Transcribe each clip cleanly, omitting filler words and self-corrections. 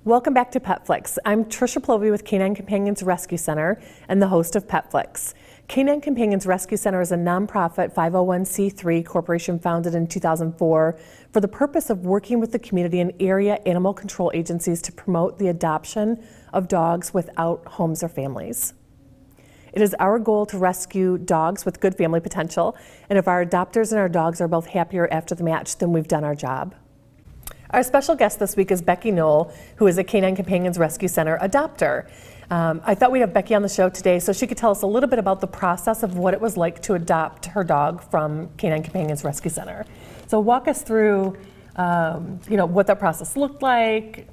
Welcome back to Petflix. I'm Trisha Plovey with Canine Companions Rescue Center and the host of Petflix. Canine Companions Rescue Center is a nonprofit 501c3 corporation founded in 2004 for the purpose of working with the community and area animal control agencies to promote the adoption of dogs without homes or families. It is our goal to rescue dogs with good family potential, and if our adopters and our dogs are both happier after the match, then we've done our job. Our special guest this week is Becky Knoll, who is a Canine Companions Rescue Center adopter. I thought we'd have Becky on the show today so she could tell us a little bit about the process of what it was like to adopt her dog from Canine Companions Rescue Center. So walk us through, what that process looked like,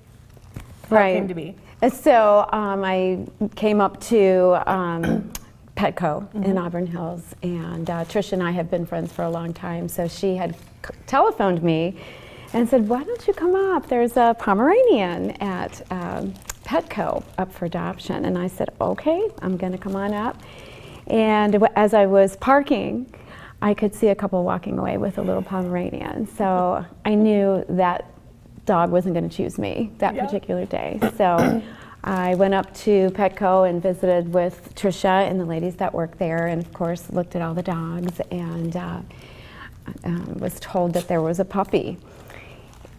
how it came to be. So I came up to Petco in Auburn Hills, and Trish and I have been friends for a long time, so she had telephoned me and said, why don't you come up? There's a Pomeranian at Petco up for adoption. And I said, okay, I'm gonna come on up. And as I was parking, I could see a couple walking away with a little Pomeranian. So I knew that dog wasn't gonna choose me that particular day. So I went up to Petco and visited with Trisha and the ladies that work there, and of course looked at all the dogs, and was told that there was a puppy.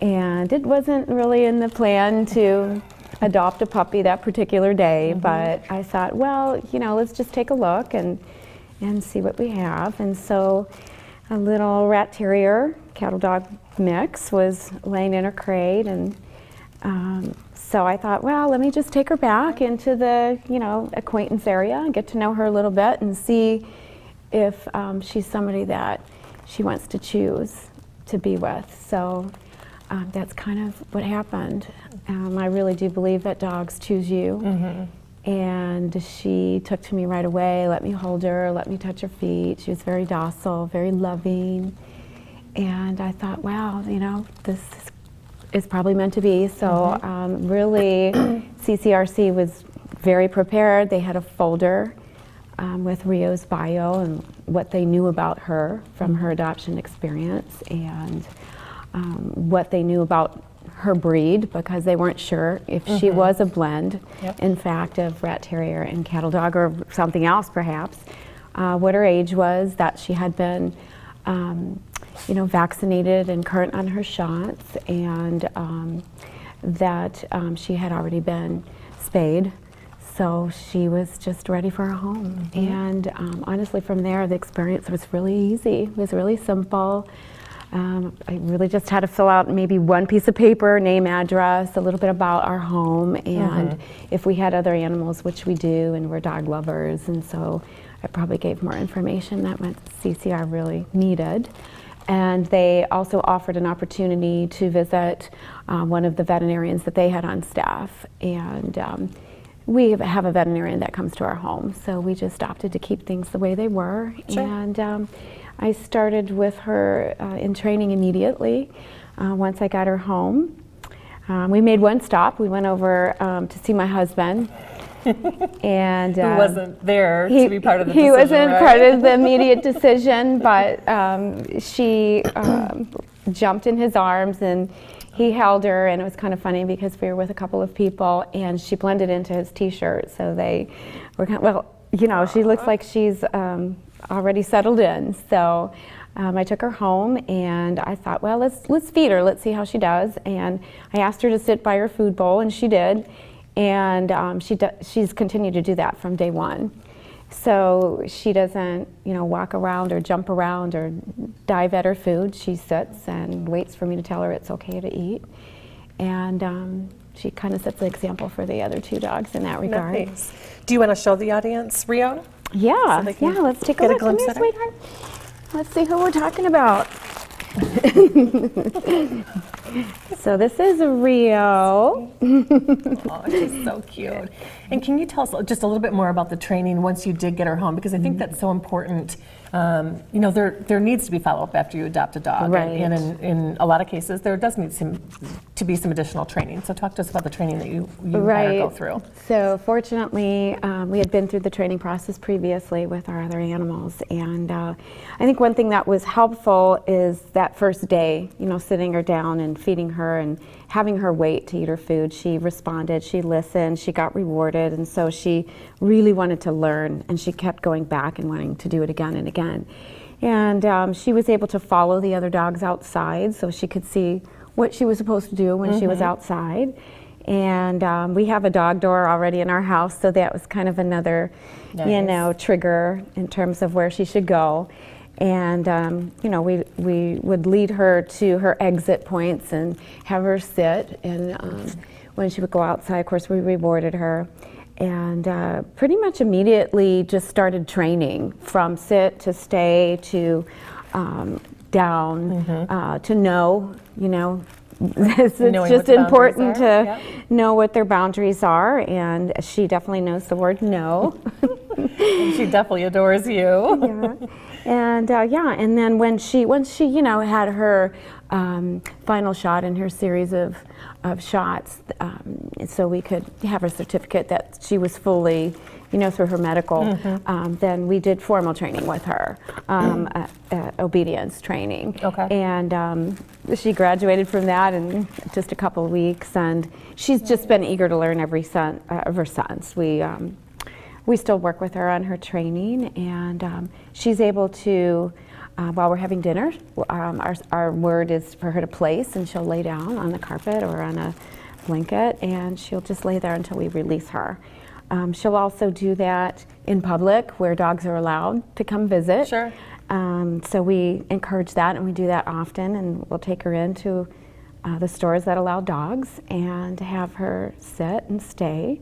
And it wasn't really in the plan to adopt a puppy that particular day, but I thought, well, let's just take a look and see what we have. And so a little rat terrier, cattle dog mix was laying in her crate, and so I thought, well, let me just take her back into the, acquaintance area and get to know her a little bit and see if she's somebody that she wants to choose to be with. So that's kind of what happened. I really do believe that dogs choose you. And she took to me right away, let me hold her, let me touch her feet. She was very docile, very loving. And I thought, wow, this is probably meant to be. So really, CCRC was very prepared. They had a folder with Rio's bio and what they knew about her from her adoption experience, and what they knew about her breed, because they weren't sure if she was a blend, in fact, of rat terrier and cattle dog, or something else perhaps, what her age was, that she had been vaccinated and current on her shots, and that she had already been spayed. So she was just ready for a home. And honestly, from there, the experience was really easy. It was really simple. I really just had to fill out maybe one piece of paper, name, address, a little bit about our home, and if we had other animals, which we do, and we're dog lovers, and so I probably gave more information that CCR really needed. And they also offered an opportunity to visit one of the veterinarians that they had on staff, and we have a veterinarian that comes to our home, so we just opted to keep things the way they were. And I started with her in training immediately once I got her home. We made one stop. We went over to see my husband. And who wasn't there to be part of the decision, He wasn't part of the immediate decision, but she jumped in his arms and he held her, and it was kind of funny because we were with a couple of people and she blended into his t-shirt, so they were kind of, she looks like she's already settled in. So I took her home, and I thought, well, let's feed her, let's see how she does. And I asked her to sit by her food bowl, and she did. And she's continued to do that from day one. So she doesn't, walk around or jump around or dive at her food. She sits and waits for me to tell her it's okay to eat. And she kind of sets the example for the other two dogs in that regard. Nice. Do you want to show the audience Rio? Yeah, So let's take a look. Glimpse at her. Sweetheart. Let's see who we're talking about. So this is Rio. Oh, she's so cute. And can you tell us just a little bit more about the training once you did get her home? Because I think that's so important you know, there needs to be follow-up after you adopt a dog. Right. And in a lot of cases, there does need to be some additional training. So talk to us about the training that you had her go through. So fortunately, we had been through the training process previously with our other animals. And I think one thing that was helpful is that first day, you know, sitting her down and feeding her and having her wait to eat her food. She responded, she listened, she got rewarded, and so she really wanted to learn, and she kept going back and wanting to do it again and again. And she was able to follow the other dogs outside so she could see what she was supposed to do when she was outside. And we have a dog door already in our house, so that was kind of another, you know, trigger in terms of where she should go. And you know, we would lead her to her exit points and have her sit. And when she would go outside, of course, we rewarded her. And pretty much immediately just started training from sit to stay to down to know, you know, it's just important to know what their boundaries are, and she definitely knows the word no. And she definitely adores you. Yeah. And and then once she you know had her final shot in her series of shots, so we could have a certificate that she was fully, you know, through her medical, then we did formal training with her, obedience training. Okay. And she graduated from that in just a couple of weeks, and she's just been eager to learn ever since. We still work with her on her training, and she's able to, while we're having dinner, our word is for her to place, and she'll lay down on the carpet or on a blanket, and she'll just lay there until we release her. She'll also do that in public where dogs are allowed to come visit. Sure. So we encourage that, and we do that often, and we'll take her into the stores that allow dogs and have her sit and stay.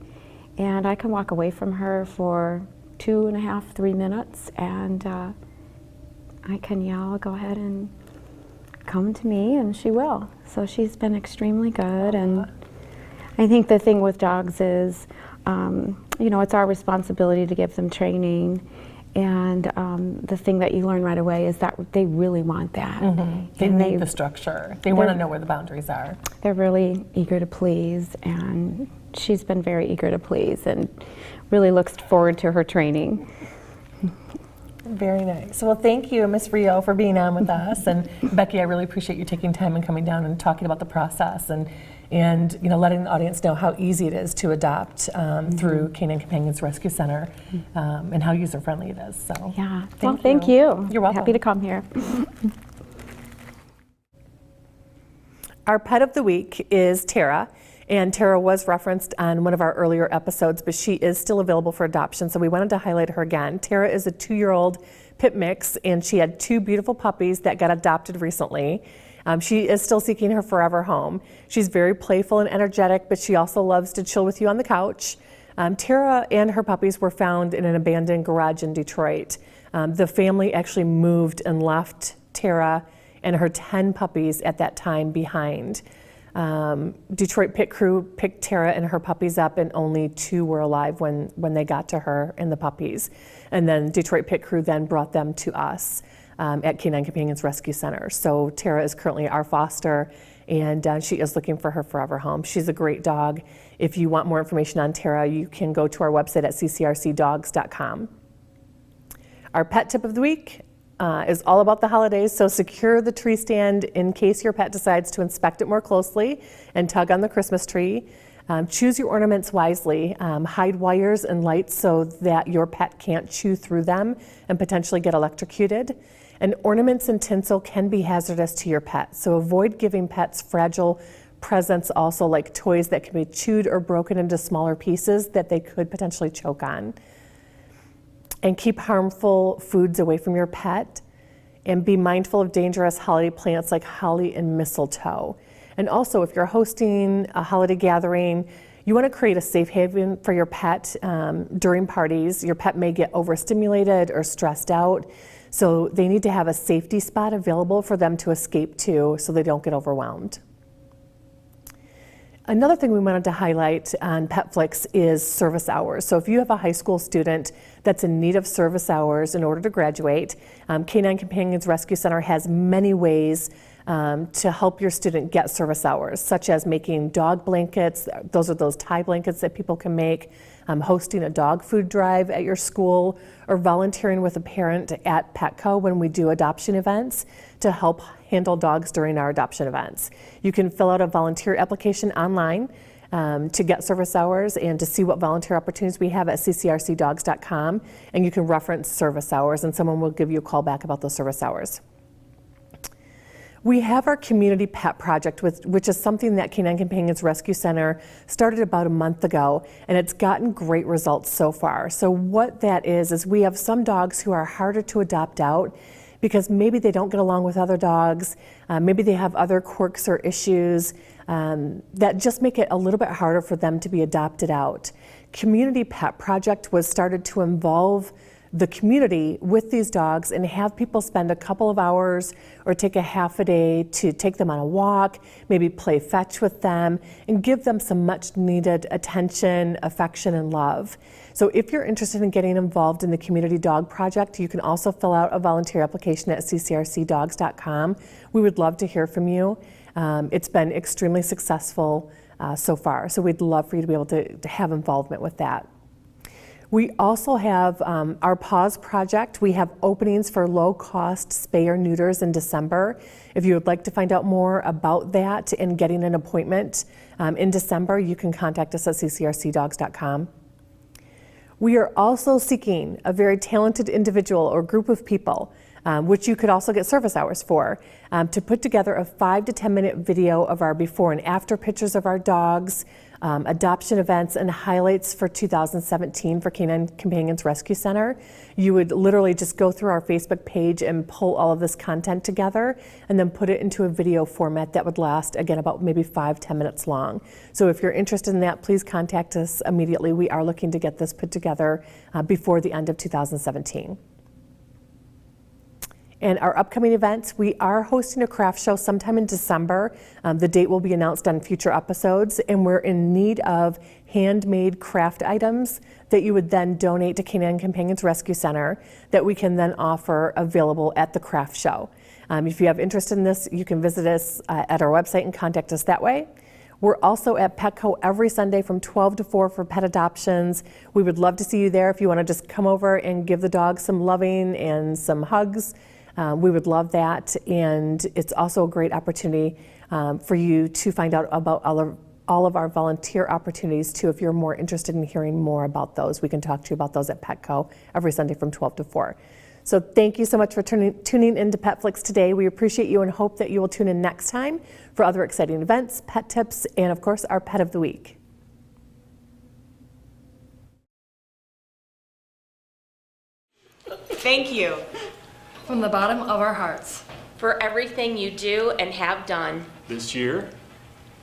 And I can walk away from her for 2.5, 3 minutes, and I can yell, go ahead and come to me, and she will. So she's been extremely good. And I think the thing with dogs is, you know, it's our responsibility to give them training. And the thing that you learn right away is that they really want that. They need the structure. They want to know where the boundaries are. They're really eager to please, and she's been very eager to please and really looks forward to her training. Very nice. Well, thank you, Ms. Rio, for being on with us. And Becky, I really appreciate you taking time and coming down and talking about the process and you know, letting the audience know how easy it is to adopt through Canine Companions Rescue Center and how user-friendly it is. So yeah. Thank you. You're welcome. Happy to come here. Our pet of the week is Tara. And Tara was referenced on one of our earlier episodes, but she is still available for adoption, so we wanted to highlight her again. Tara is a 2-year-old pit mix, and she had 2 beautiful puppies that got adopted recently. She is still seeking her forever home. She's very playful and energetic, but she also loves to chill with you on the couch. Tara and her puppies were found in an abandoned garage in Detroit. The family actually moved and left Tara and her 10 puppies at that time behind. Detroit pit crew picked Tara and her puppies up, and only 2 were alive when they got to her and the puppies. And then Detroit pit crew then brought them to us at Canine Companions Rescue Center. So Tara is currently our foster, and she is looking for her forever home. She's a great dog. If you want more information on Tara, you can go to our website at ccrcdogs.com. Our pet tip of the week is all about the holidays, so secure the tree stand in case your pet decides to inspect it more closely and tug on the Christmas tree. Choose your ornaments wisely. Hide wires and lights so that your pet can't chew through them and potentially get electrocuted. And ornaments and tinsel can be hazardous to your pet, so avoid giving pets fragile presents, also like toys that can be chewed or broken into smaller pieces that they could potentially choke on. And keep harmful foods away from your pet, and be mindful of dangerous holiday plants like holly and mistletoe. And also, if you're hosting a holiday gathering, you want to create a safe haven for your pet during parties. Your pet may get overstimulated or stressed out, so they need to have a safety spot available for them to escape to so they don't get overwhelmed. Another thing we wanted to highlight on Petflix is service hours. So if you have a high school student that's in need of service hours in order to graduate, Canine Companions Rescue Center has many ways to help your student get service hours, such as making dog blankets. Those are those tie blankets that people can make, hosting a dog food drive at your school, or volunteering with a parent at Petco when we do adoption events to help handle dogs during our adoption events. You can fill out a volunteer application online to get service hours and to see what volunteer opportunities we have at ccrcdogs.com, and you can reference service hours and someone will give you a call back about those service hours. We have our community pet project, which is something that Canine Companions Rescue Center started about a month ago, and it's gotten great results so far. So what that is we have some dogs who are harder to adopt out because maybe they don't get along with other dogs, maybe they have other quirks or issues that just make it a little bit harder for them to be adopted out. Community Pet Project was started to involve the community with these dogs and have people spend a couple of hours or take a half a day to take them on a walk, maybe play fetch with them, and give them some much needed attention, affection, and love. So if you're interested in getting involved in the Community Dog Project, you can also fill out a volunteer application at ccrcdogs.com. We would love to hear from you. It's been extremely successful so far, so we'd love for you to be able to have involvement with that. We also have our Paws Project. We have openings for low-cost spay or neuters in December. If you would like to find out more about that and getting an appointment in December, you can contact us at ccrcdogs.com. We are also seeking a very talented individual or group of people, which you could also get service hours for, to put together a 5 to 10 minute video of our before and after pictures of our dogs, adoption events, and highlights for 2017 for Canine Companions Rescue Center. You would literally just go through our Facebook page and pull all of this content together and then put it into a video format that would last, again, about maybe 5-10 minutes long. So if you're interested in that, please contact us immediately. We are looking to get this put together before the end of 2017. And our upcoming events, we are hosting a craft show sometime in December. The date will be announced on future episodes, and we're in need of handmade craft items that you would then donate to Canine Companions Rescue Center that we can then offer available at the craft show. If you have interest in this, you can visit us at our website and contact us that way. We're also at Petco every Sunday from 12 to 4 for pet adoptions. We would love to see you there if you want to just come over and give the dog some loving and some hugs. We would love that, and it's also a great opportunity for you to find out about all of our volunteer opportunities too. If you're more interested in hearing more about those, we can talk to you about those at Petco every Sunday from 12 to 4. So thank you so much for tuning into Petflix today. We appreciate you and hope that you will tune in next time for other exciting events, pet tips, and of course our Pet of the Week. Thank you from the bottom of our hearts for everything you do and have done this year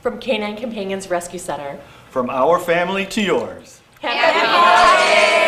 from Canine Companions Rescue Center. From our family to yours. Happy holidays!